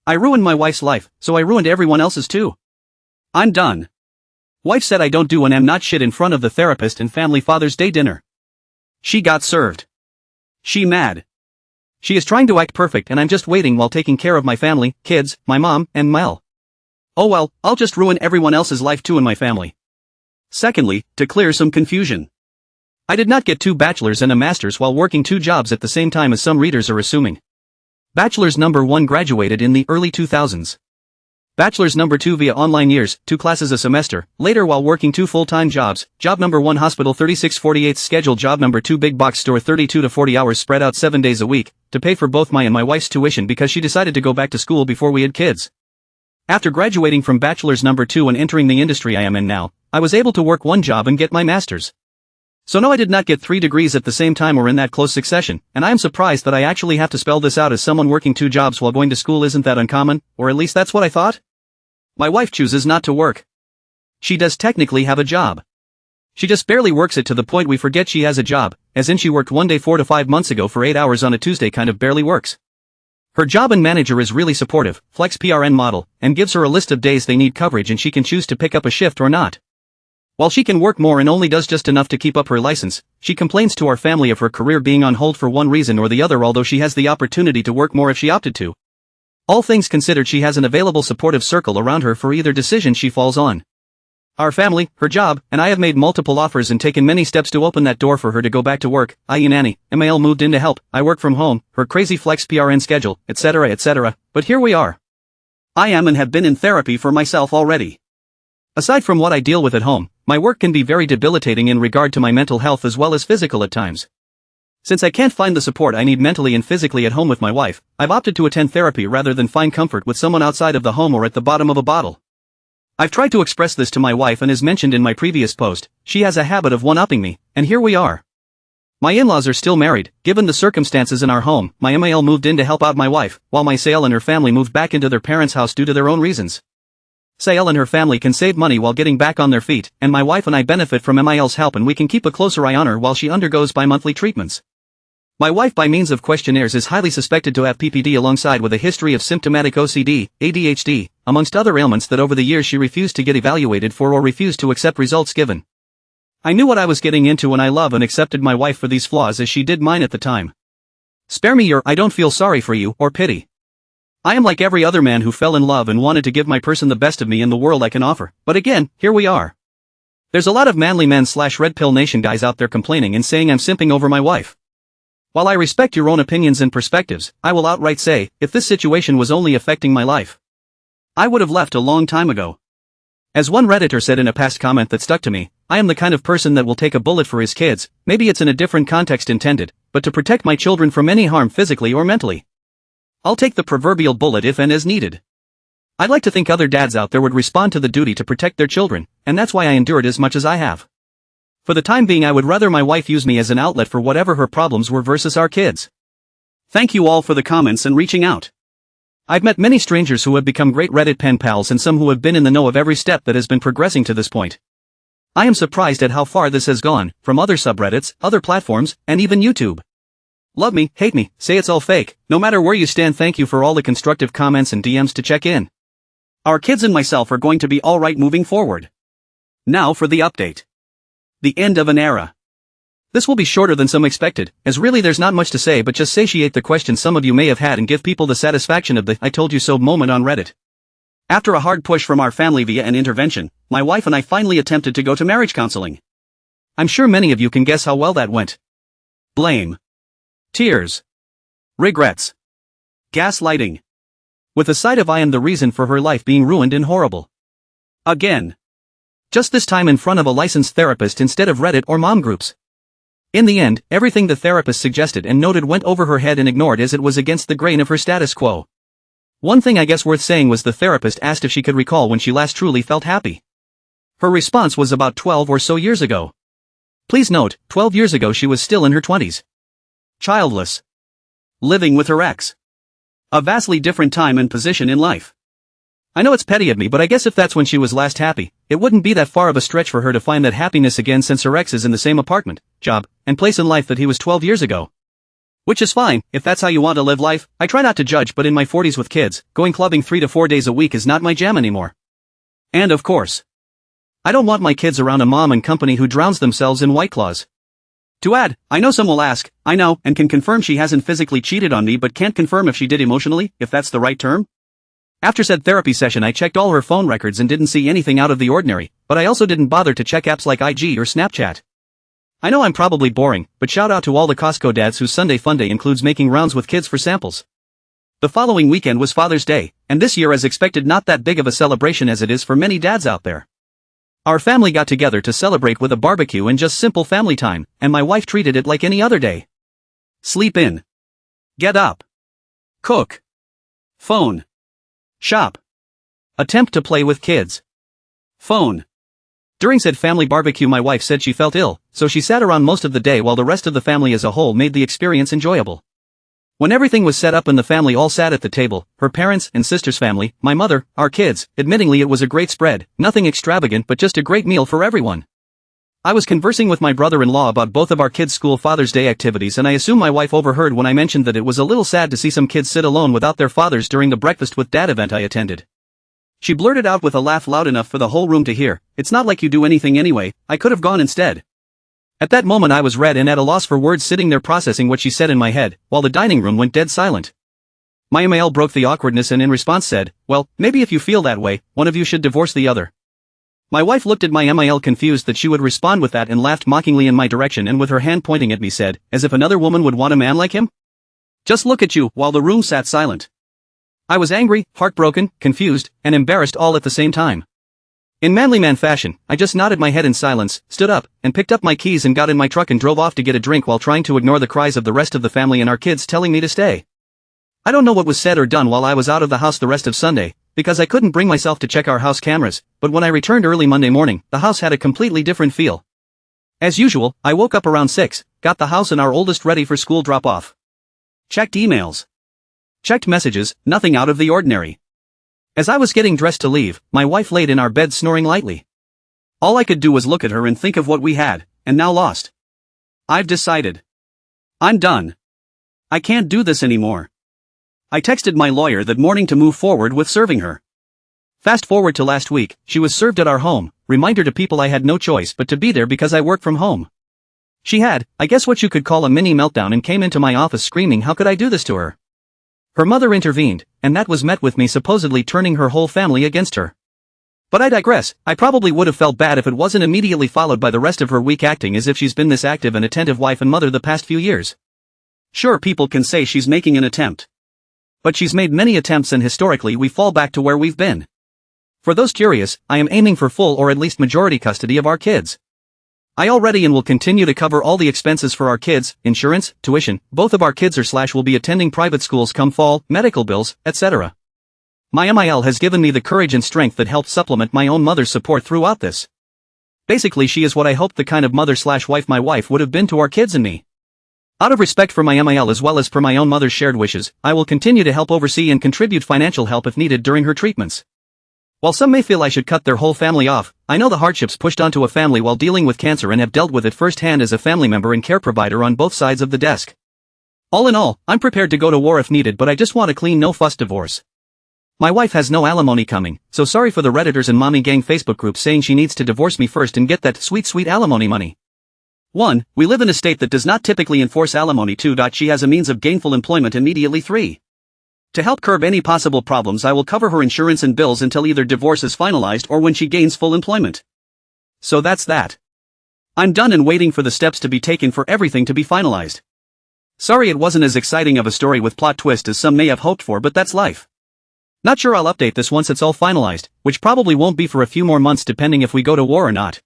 I ruined my wife's life, so I ruined everyone else's too. I'm done. Wife said I don't do and am not shit in front of the therapist and family Father's Day dinner. She got served. She mad. She is trying to act perfect and I'm just waiting while taking care of my family, kids, my mom, and Mel. Oh well, I'll just ruin everyone else's life too in my family. Secondly, to clear some confusion. I did not get 2 bachelors and a master's while working 2 jobs at the same time as some readers are assuming. Bachelor's number 1 graduated in the early 2000s. Bachelor's number 2 via online years, 2 classes a semester, later while working 2 full-time jobs, job number 1 hospital 36/48 schedule, job number 2 big box store 32 to 40 hours spread out 7 days a week, to pay for both my and my wife's tuition because she decided to go back to school before we had kids. After graduating from bachelor's number 2 and entering the industry I am in now, I was able to work 1 job and get my master's. So no, I did not get 3 degrees at the same time or in that close succession, and I am surprised that I actually have to spell this out as someone working 2 jobs while going to school. Isn't that uncommon, or at least that's what I thought? My wife chooses not to work. She does technically have a job. She just barely works it to the point we forget she has a job, as in she worked one day 4 to 5 months ago for 8 hours on a Tuesday, kind of barely works. Her job and manager is really supportive, flex PRN model, and gives her a list of days they need coverage and she can choose to pick up a shift or not. While she can work more and only does just enough to keep up her license, she complains to our family of her career being on hold for one reason or the other, although she has the opportunity to work more if she opted to. All things considered, she has an available supportive circle around her for either decision she falls on. Our family, her job, and I have made multiple offers and taken many steps to open that door for her to go back to work, i.e. nanny, MAL moved in to help, I work from home, her crazy flex PRN schedule, etc., but here we are. I am and have been in therapy for myself already. Aside from what I deal with at home, my work can be very debilitating in regard to my mental health as well as physical at times. Since I can't find the support I need mentally and physically at home with my wife, I've opted to attend therapy rather than find comfort with someone outside of the home or at the bottom of a bottle. I've tried to express this to my wife, and as mentioned in my previous post, she has a habit of one-upping me, and here we are. My in-laws are still married. Given the circumstances in our home, my MAL moved in to help out my wife, while my SAL and her family moved back into their parents' house due to their own reasons. SAL and her family can save money while getting back on their feet, and my wife and I benefit from MIL's help, and we can keep a closer eye on her while she undergoes bi-monthly treatments. My wife, by means of questionnaires, is highly suspected to have PPD alongside with a history of symptomatic OCD, ADHD, amongst other ailments that over the years she refused to get evaluated for or refused to accept results given. I knew what I was getting into, and I love and accepted my wife for these flaws as she did mine at the time. Spare me your "I don't feel sorry for you" or pity. I am like every other man who fell in love and wanted to give my person the best of me in the world I can offer, but again, here we are. There's a lot of manly men / red pill nation guys out there complaining and saying I'm simping over my wife. While I respect your own opinions and perspectives, I will outright say, if this situation was only affecting my life, I would have left a long time ago. As one Redditor said in a past comment that stuck to me, I am the kind of person that will take a bullet for his kids, maybe it's in a different context intended, but to protect my children from any harm physically or mentally. I'll take the proverbial bullet if and as needed. I'd like to think other dads out there would respond to the duty to protect their children, and that's why I endured as much as I have. For the time being, I would rather my wife use me as an outlet for whatever her problems were versus our kids. Thank you all for the comments and reaching out. I've met many strangers who have become great Reddit pen pals and some who have been in the know of every step that has been progressing to this point. I am surprised at how far this has gone, from other subreddits, other platforms, and even YouTube. Love me, hate me, say it's all fake, no matter where you stand, thank you for all the constructive comments and DMs to check in. Our kids and myself are going to be alright moving forward. Now for the update. The end of an era. This will be shorter than some expected, as really there's not much to say but just satiate the questions some of you may have had and give people the satisfaction of the "I told you so" moment on Reddit. After a hard push from our family via an intervention, my wife and I finally attempted to go to marriage counseling. I'm sure many of you can guess how well that went. Blame. Tears. Regrets. Gaslighting. With a side of "I am the reason for her life being ruined and horrible." Again. Just this time in front of a licensed therapist instead of Reddit or mom groups. In the end, everything the therapist suggested and noted went over her head and ignored as it was against the grain of her status quo. One thing I guess worth saying was the therapist asked if she could recall when she last truly felt happy. Her response was about 12 or so years ago. Please note, 12 years ago she was still in her 20s. Childless. Living with her ex. A vastly different time and position in life. I know it's petty of me, but I guess if that's when she was last happy, it wouldn't be that far of a stretch for her to find that happiness again since her ex is in the same apartment, job, and place in life that he was 12 years ago. Which is fine, if that's how you want to live life. I try not to judge, but in my 40s with kids, going clubbing 3 to 4 days a week is not my jam anymore. And of course, I don't want my kids around a mom and company who drowns themselves in White Claws. To add, I know some will ask, I know, and can confirm she hasn't physically cheated on me but can't confirm if she did emotionally, if that's the right term. After said therapy session I checked all her phone records and didn't see anything out of the ordinary, but I also didn't bother to check apps like IG or Snapchat. I know I'm probably boring, but shout out to all the Costco dads whose Sunday Funday includes making rounds with kids for samples. The following weekend was Father's Day, and this year as expected not that big of a celebration as it is for many dads out there. Our family got together to celebrate with a barbecue and just simple family time, and my wife treated it like any other day. Sleep in. Get up. Cook. Phone. Shop. Attempt to play with kids. Phone. During said family barbecue my wife said she felt ill, so she sat around most of the day while the rest of the family as a whole made the experience enjoyable. When everything was set up and the family all sat at the table, her parents and sister's family, my mother, our kids, admittingly it was a great spread, nothing extravagant but just a great meal for everyone. I was conversing with my brother-in-law about both of our kids' school Father's Day activities and I assume my wife overheard when I mentioned that it was a little sad to see some kids sit alone without their fathers during the breakfast with dad event I attended. She blurted out with a laugh loud enough for the whole room to hear, "It's not like you do anything anyway, I could have gone instead." At that moment I was red and at a loss for words sitting there processing what she said in my head, while the dining room went dead silent. My ML broke the awkwardness and in response said, "Well, maybe if you feel that way, one of you should divorce the other." My wife looked at my MIL confused that she would respond with that and laughed mockingly in my direction and with her hand pointing at me said, "As if another woman would want a man like him? Just look at you," while the room sat silent. I was angry, heartbroken, confused, and embarrassed all at the same time. In manly man fashion, I just nodded my head in silence, stood up, and picked up my keys and got in my truck and drove off to get a drink while trying to ignore the cries of the rest of the family and our kids telling me to stay. I don't know what was said or done while I was out of the house the rest of Sunday, because I couldn't bring myself to check our house cameras, but when I returned early Monday morning, the house had a completely different feel. As usual, I woke up around 6, got the house and our oldest ready for school drop-off. Checked emails. Checked messages, nothing out of the ordinary. As I was getting dressed to leave, my wife laid in our bed snoring lightly. All I could do was look at her and think of what we had, and now lost. I've decided. I'm done. I can't do this anymore. I texted my lawyer that morning to move forward with serving her. Fast forward to last week, she was served at our home, reminder to people I had no choice but to be there because I work from home. She had, I guess what you could call a mini meltdown and came into my office screaming how could I do this to her. Her mother intervened, and that was met with me supposedly turning her whole family against her. But I digress, I probably would have felt bad if it wasn't immediately followed by the rest of her week acting as if she's been this active and attentive wife and mother the past few years. Sure, people can say she's making an attempt. But she's made many attempts and historically we fall back to where we've been. For those curious, I am aiming for full or at least majority custody of our kids. I already and will continue to cover all the expenses for our kids, insurance, tuition, both of our kids will be attending private schools come fall, medical bills, etc. My MIL has given me the courage and strength that helped supplement my own mother's support throughout this. Basically she is what I hoped the kind of mother/wife my wife would have been to our kids and me. Out of respect for my MIL as well as per my own mother's shared wishes, I will continue to help oversee and contribute financial help if needed during her treatments. While some may feel I should cut their whole family off, I know the hardships pushed onto a family while dealing with cancer and have dealt with it firsthand as a family member and care provider on both sides of the desk. All in all, I'm prepared to go to war if needed but I just want a clean no-fuss divorce. My wife has no alimony coming, so sorry for the Redditors and mommy gang Facebook groups saying she needs to divorce me first and get that sweet alimony money. 1. We live in a state that does not typically enforce alimony. 2. She has a means of gainful employment immediately. 3. To help curb any possible problems I will cover her insurance and bills until either divorce is finalized or when she gains full employment. So that's that. I'm done and waiting for the steps to be taken for everything to be finalized. Sorry it wasn't as exciting of a story with plot twist as some may have hoped for but that's life. Not sure I'll update this once it's all finalized, which probably won't be for a few more months depending if we go to war or not.